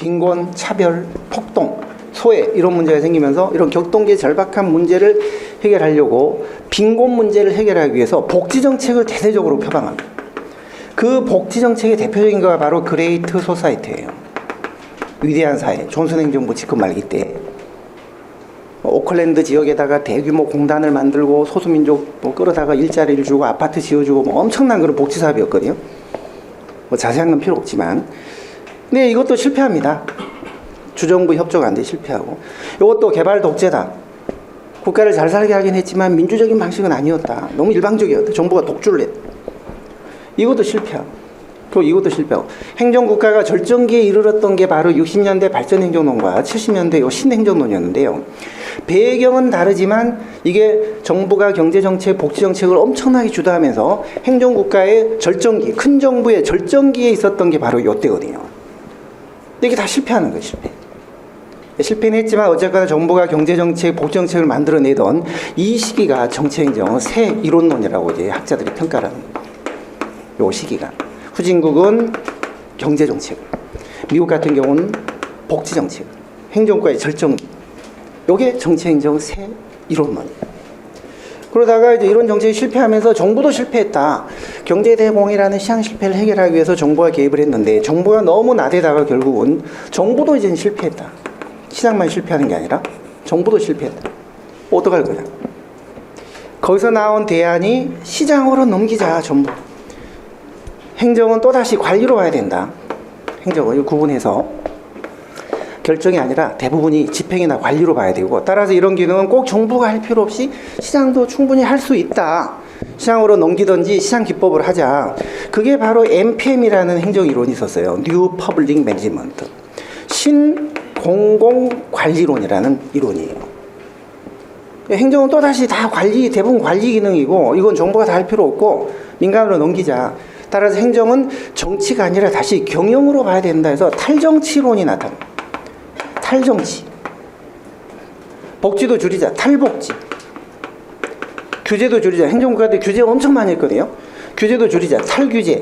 빈곤, 차별, 폭동, 소외 이런 문제가 생기면서 이런 격동기의 절박한 문제를 해결하려고 빈곤 문제를 해결하기 위해서 복지정책을 대대적으로 표방합니다. 그 복지정책의 대표적인 거가 바로 그레이트 소사이티예요. 위대한 사회, 존슨 행정부 집권 말기 때 오클랜드 지역에다가 대규모 공단을 만들고 소수민족 끌어다가 일자리를 주고 아파트 지어주고 엄청난 그런 복지사업이었거든요. 자세한 건 필요 없지만, 근데 이것도 실패합니다. 주정부 협조가 안 돼 실패하고. 이것도 개발 독재다. 국가를 잘 살게 하긴 했지만 민주적인 방식은 아니었다. 너무 일방적이었다. 정부가 독주를 했다. 이것도 실패하고. 또 이것도 실패하고. 행정국가가 절정기에 이르렀던 게 바로 60년대 발전행정론과 70년대 요 신행정론이었는데요. 배경은 다르지만 이게 정부가 경제정책, 복지정책을 엄청나게 주도하면서 행정국가의 절정기, 큰 정부의 절정기에 있었던 게 바로 이때거든요. 근데 이게 다 실패하는 거예요, 실패. 실패는 했지만 어쨌거나 정부가 경제정책, 복지정책을 만들어내던 이 시기가 정치행정 새 이론론이라고 이제 학자들이 평가를 하는 거예요. 요 시기가. 후진국은 경제정책, 미국 같은 경우는 복지정책, 행정국가의 절정기. 요게 정치행정 새 이론론이에요. 그러다가 이제 이런 정책이 실패하면서 정부도 실패했다. 경제대공이라는 시장 실패를 해결하기 위해서 정부가 개입을 했는데 정부가 너무 나대다가 결국은 정부도 이제는 실패했다. 시장만 실패하는 게 아니라 정부도 실패했다. 어떡할 거냐. 거기서 나온 대안이 시장으로 넘기자, 전부. 행정은 또다시 관리로 와야 된다. 행정을 구분해서. 결정이 아니라 대부분이 집행이나 관리로 봐야 되고, 따라서 이런 기능은 꼭 정부가 할 필요 없이 시장도 충분히 할 수 있다. 시장으로 넘기든지 시장 기법을 하자. 그게 바로 NPM이라는 행정 이론이 있었어요. New Public Management. 신공공관리론이라는 이론이에요. 행정은 또다시 다 관리, 대부분 관리 기능이고 이건 정부가 다 할 필요 없고 민간으로 넘기자. 따라서 행정은 정치가 아니라 다시 경영으로 봐야 된다 해서 탈정치론이 나타납니다. 탈정치. 복지도 줄이자. 탈복지. 규제도 줄이자. 행정국가들 규제 엄청 많이 했거든요. 규제도 줄이자. 탈규제.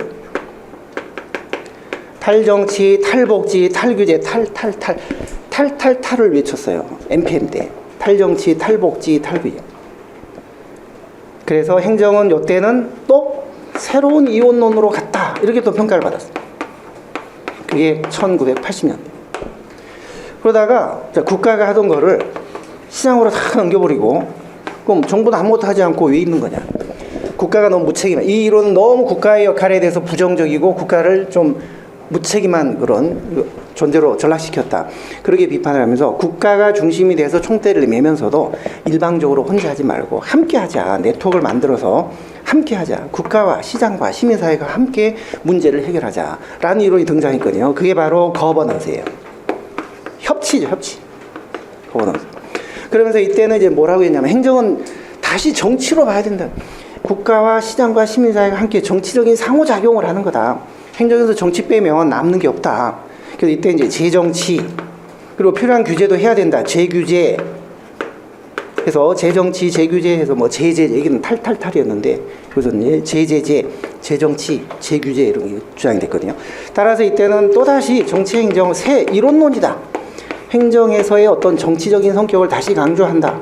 탈정치, 탈복지, 탈규제, 탈을 외쳤어요. NPM 때. 탈정치, 탈복지, 탈규제. 그래서 행정은 이때는 또 새로운 이원론으로 갔다. 이렇게 또 평가를 받았어요. 그게 1980년대. 그러다가 국가가 하던 거를 시장으로 다 넘겨버리고, 그럼 정부는 아무것도 하지 않고 왜 있는 거냐. 국가가 너무 무책임해. 이 이론은 너무 국가의 역할에 대해서 부정적이고 국가를 좀 무책임한 그런 존재로 전락시켰다. 그렇게 비판을 하면서 국가가 중심이 돼서 총대를 매면서도 일방적으로 혼자 하지 말고 함께 하자. 네트워크를 만들어서 함께 하자. 국가와 시장과 시민사회가 함께 문제를 해결하자. 라는 이론이 등장했거든요. 그게 바로 거버넌스예요. 협치죠, 협치. 거버넌스. 그러면서 이때는 이제 뭐라고 했냐면 행정은 다시 정치로 봐야 된다. 국가와 시장과 시민사회가 함께 정치적인 상호작용을 하는 거다. 행정에서 정치 빼면 남는 게 없다. 그래서 이때 이제 재정치, 그리고 필요한 규제도 해야 된다. 재규제. 그래서 재정치, 재규제 해서 뭐 제재, 여기는 탈이었는데, 그래서 이제 제재제, 재정치, 재규제 이런 게 주장이 됐거든요. 따라서 이때는 또다시 정치행정 새 이론론이다. 행정에서의 어떤 정치적인 성격을 다시 강조한다.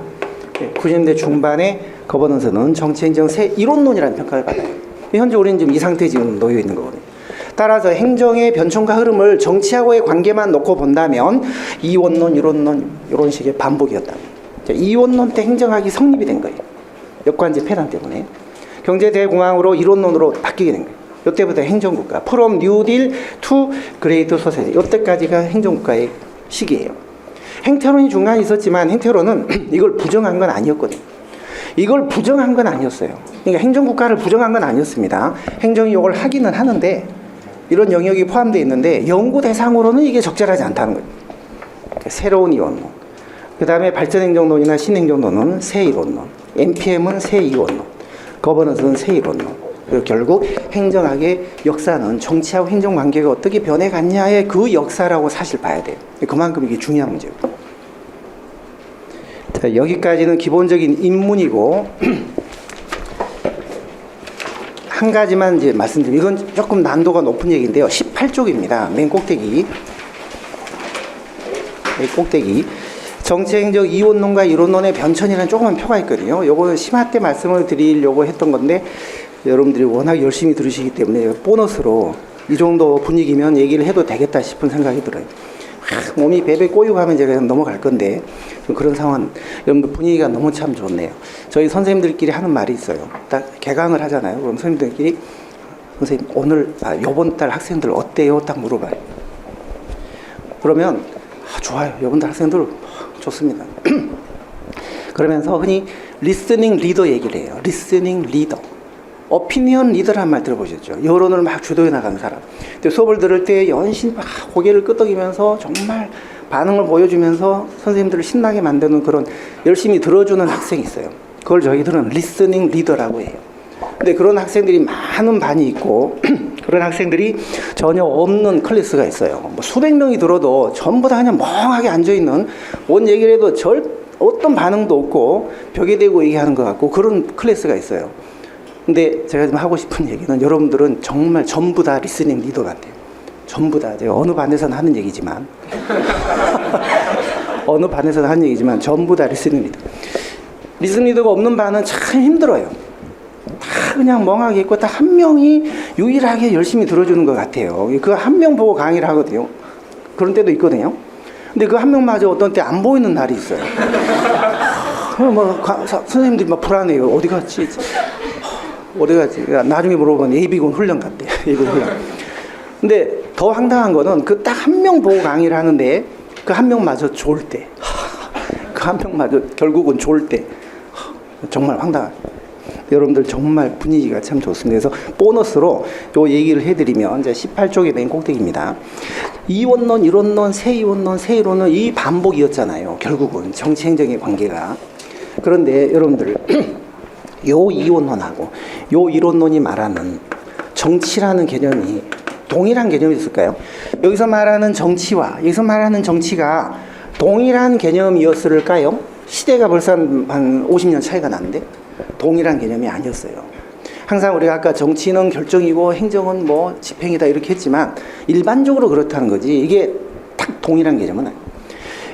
90년대 중반에 거버넌스는 정치행정 새 이론론이라는 평가를 받아요. 현재 우리는 지금 이 상태에 지금 놓여 있는 거거든요. 따라서 행정의 변천과 흐름을 정치하고의 관계만 놓고 본다면 이원론, 이론론 이런 식의 반복이었다. 이원론 때 행정학이 성립이 된 거예요. 역관제 폐단 때문에. 경제대공황으로 이론론으로 바뀌게 된 거예요. 이때부터 행정국가. From New Deal to Great Society. 이때까지가 행정국가의 시기예요. 행태론이 중간에 있었지만 행태론은 이걸 부정한 건 아니었거든요. 이걸 부정한 건 아니었어요. 그러니까 행정국가를 부정한 건 아니었습니다. 행정이 이걸 하기는 하는데 이런 영역이 포함되어 있는데 연구 대상으로는 이게 적절하지 않다는 거예요. 새로운 이원론. 그 다음에 발전행정론이나 신행정론은 새 이론론. NPM은 새 이원론. 거버넌스는 새 이론론. 그리고 결국 행정학의 역사는 정치하고 행정 관계가 어떻게 변해갔냐의 그 역사라고 사실 봐야 돼요. 그만큼 이게 중요한 문제예요. 자, 여기까지는 기본적인 입문이고 한 가지만 이제 말씀드리면 이건 조금 난도가 높은 얘기인데요. 18쪽입니다. 맨 꼭대기. 꼭대기. 정치행정 이원론과 이론론의 변천이라는 조그만 표가 있거든요. 요거는 심화 때 말씀을 드리려고 했던 건데 여러분들이 워낙 열심히 들으시기 때문에 보너스로 이 정도 분위기면 얘기를 해도 되겠다 싶은 생각이 들어요. 몸이 베베 꼬이고 하면 제가 넘어갈 건데 좀 그런 상황. 여러분들 분위기가 너무 참 좋네요. 저희 선생님들끼리 하는 말이 있어요. 딱 개강을 하잖아요. 그럼 선생님들끼리 선생님 오늘 요번 달 학생들 어때요? 딱 물어봐요. 그러면 좋아요. 요번 달 학생들 좋습니다. 그러면서 흔히 리스닝 리더 얘기를 해요. 리스닝 리더. 오피니언 리더란 말 들어보셨죠? 여론을 막 주도해 나가는 사람. 근데 수업을 들을 때 연신 막 고개를 끄덕이면서 정말 반응을 보여주면서 선생님들을 신나게 만드는 그런 열심히 들어주는 학생이 있어요. 그걸 저희들은 리스닝 리더라고 해요. 근데 그런 학생들이 많은 반이 있고 그런 학생들이 전혀 없는 클래스가 있어요. 뭐 수백 명이 들어도 전부 다 그냥 멍하게 앉아있는, 뭔 얘기를 해도 어떤 반응도 없고 벽에 대고 얘기하는 것 같고 그런 클래스가 있어요. 근데 제가 좀 하고 싶은 얘기는 여러분들은 정말 전부 다 리스닝 리더 같아요. 전부 다. 제가 어느 반에서는 하는 얘기지만 어느 반에서는 하는 얘기지만 전부 다 리스닝 리더. 리스닝 리더가 없는 반은 참 힘들어요. 다 그냥 멍하게 있고 딱 한 명이 유일하게 열심히 들어주는 것 같아요. 그 한 명 보고 강의를 하거든요. 그런 때도 있거든요. 근데 그 한 명마저 어떤 때 안 보이는 날이 있어요. 선생님들이 막 불안해요. 어디 갔지? 어디 갔지? 나중에 물어보면 예비군 훈련 갔대. 예비군 훈련. 근데 더 황당한 거는 그 딱 한 명 보고 강의를 하는데 그 한 명마저 좋을 때, 그 한 명마저 결국은 좋을 때, 정말 황당해요. 여러분들 정말 분위기가 참 좋습니다. 그래서 보너스로 요 얘기를 해드리면 이제 18쪽의 맨 꼭대기입니다. 이원론, 이론론, 세이원론, 세이론은 이 반복이었잖아요. 결국은 정치행정의 관계가. 그런데 여러분들 요 이원론하고 요 이론론이 말하는 정치라는 개념이 동일한 개념이었을까요? 여기서 말하는 정치와 여기서 말하는 정치가 동일한 개념이었을까요? 시대가 벌써 한 50년 차이가 나는데 동일한 개념이 아니었어요. 항상 우리가 아까 정치는 결정이고 행정은 뭐 집행이다 이렇게 했지만 일반적으로 그렇다는 거지 이게 딱 동일한 개념은 아니에요.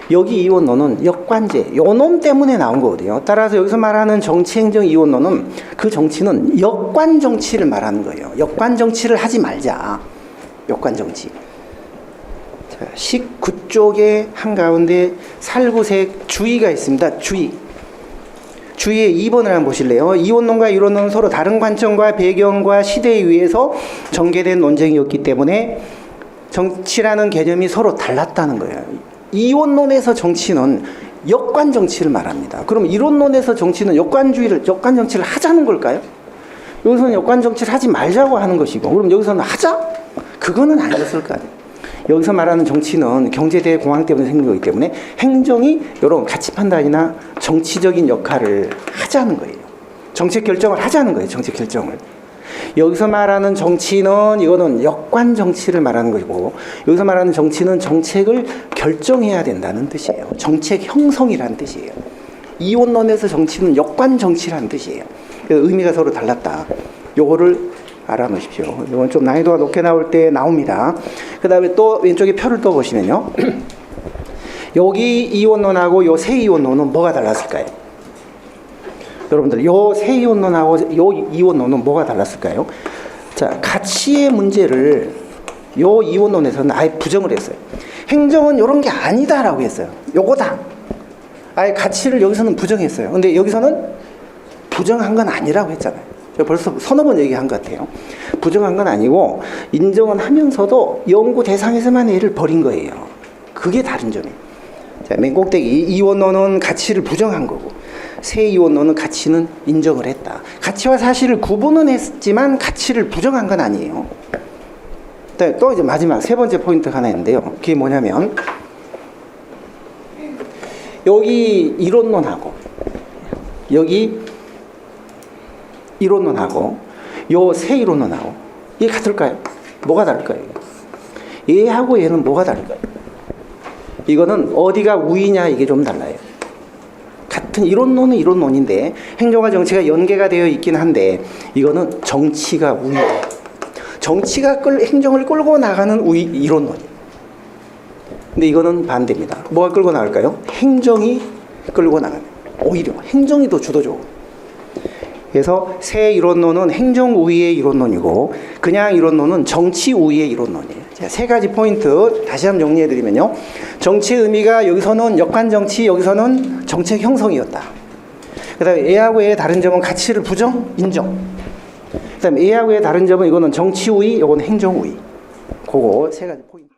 여기 이원론은 역관제, 요놈 때문에 나온 거거든요. 따라서 여기서 말하는 정치행정 이원론은 그 정치는 역관 정치를 말하는 거예요. 역관 정치를 하지 말자. 역관 정치. 19쪽의 한가운데 살구색 주의가 있습니다. 주의의 2번을 한번 보실래요? 이원론과 이론론은 서로 다른 관점과 배경과 시대에 의해서 전개된 논쟁이었기 때문에 정치라는 개념이 서로 달랐다는 거예요. 이원론에서 정치는 역관 정치를 말합니다. 그럼 이론론에서 정치는 역관 정치를 하자는 걸까요? 여기서는 역관 정치를 하지 말자고 하는 것이고, 그럼 여기서는 하자? 그거는 아니었을 거 아니에요. 여기서 말하는 정치는 경제대공황 때문에 생긴 거기 때문에 행정이 이런 가치 판단이나 정치적인 역할을 하자는 거예요. 정책 결정을 하자는 거예요. 정책 결정을. 여기서 말하는 정치는 이거는 역관 정치를 말하는 것이고, 여기서 말하는 정치는 정책을 결정해야 된다는 뜻이에요. 정책 형성이라는 뜻이에요. 이원론에서 정치는 역관 정치라는 뜻이에요. 그래서 의미가 서로 달랐다. 요거를 알아놓으십시오. 이건 좀 난이도가 높게 나올 때 나옵니다. 그 다음에 또 왼쪽에 표를 또 보시면요. 여기 이원론하고 요 세이원론은 뭐가 달랐을까요? 여러분들 요 세이원론하고 요 이원론은 뭐가 달랐을까요? 자, 가치의 문제를 요 이원론에서는 아예 부정을 했어요. 행정은 요런 게 아니다라고 했어요. 요거다. 아예 가치를 여기서는 부정했어요. 근데 여기서는 부정한 건 아니라고 했잖아요. 벌써 서너 번 얘기한 것 같아요. 부정한 건 아니고 인정은 하면서도 연구 대상에서만 애를 버린 거예요. 그게 다른 점이에요. 자, 맨 꼭대기 이원론은 가치를 부정한 거고 세이원론은 가치는 인정을 했다. 가치와 사실을 구분은 했지만 가치를 부정한 건 아니에요. 또 이제 마지막 세 번째 포인트가 하나 있는데요. 그게 뭐냐면 여기 이론론하고 여기 이론론하고 요 세이론론하고 이게 같을까요? 뭐가 다를까요? 얘하고 얘는 뭐가 다를까요? 이거는 어디가 우위냐 이게 좀 달라요. 같은 이론론은 이론론인데 행정과 정치가 연계가 되어 있긴 한데 이거는 정치가 우위다. 정치가 행정을 끌고 나가는 우위 이론론이에요. 근데 이거는 반대입니다. 뭐가 끌고 나갈까요? 행정이 끌고 나가요. 오히려 행정이 더 주도적으로. 그래서 새 이론론은 행정 우위의 이론론이고 그냥 이론론은 정치 우위의 이론론이에요. 자, 세 가지 포인트 다시 한번 정리해드리면요. 정치의 의미가 여기서는 역관 정치, 여기서는 정책 형성이었다. 그 다음에 A하고 A의 다른 점은 가치를 부정, 인정. 그 다음에 A하고 A의 다른 점은 이거는 정치 우위, 이거는 행정 우위. 그거 세 가지 포인트.